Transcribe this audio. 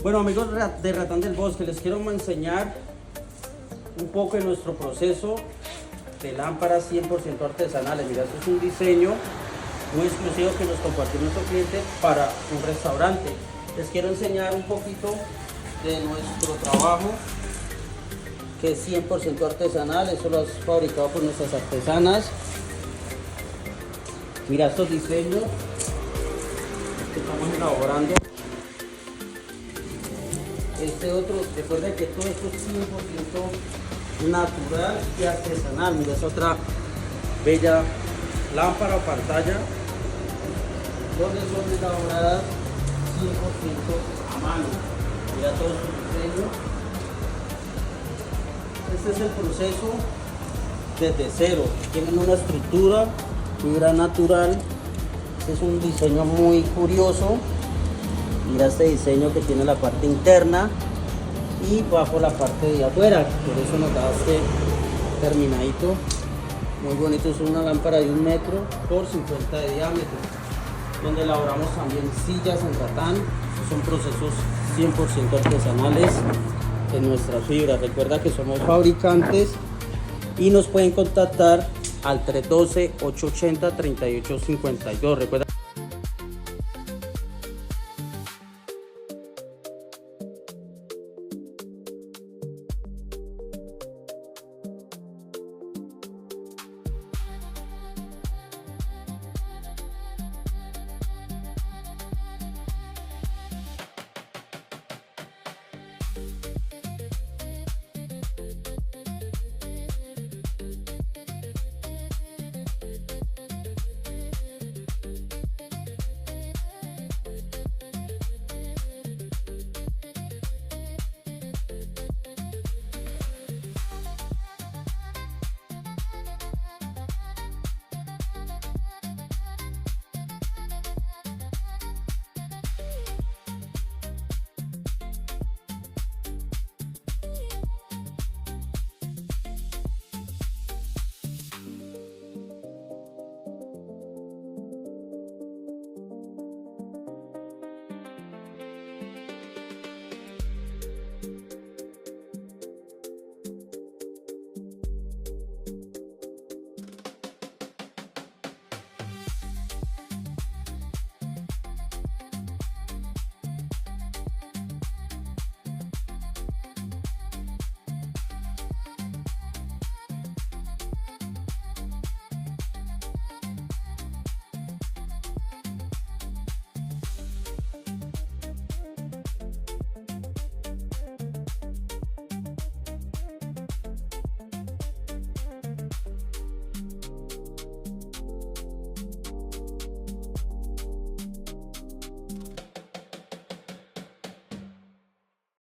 Bueno, amigos de Rattan del Bosque, les quiero enseñar un poco de nuestro proceso de lámparas 100% artesanales. Mira, esto es un diseño muy exclusivo que nos compartió nuestro cliente para un restaurante. Les quiero enseñar un poquito de nuestro trabajo, que es 100% artesanal. Eso lo has fabricado por nuestras artesanas. Mira estos diseños que estamos elaborando. Este otro, recuerda que todo esto es 100% natural y artesanal. Mira, es otra bella lámpara o pantalla donde son elaboradas 100% a mano. Mira todo su diseño. Este es el proceso desde cero. Tienen una estructura, fibra natural. Este es un diseño muy curioso. Mira este diseño que tiene la parte interna y bajo la parte de afuera. Por eso nos da este terminadito muy bonito. Es una lámpara de 1 metro por 50 de diámetro, donde elaboramos también sillas en ratán. Son procesos 100% artesanales en nuestras fibras. Recuerda que somos fabricantes y nos pueden contactar al 312-880-3852. Recuerda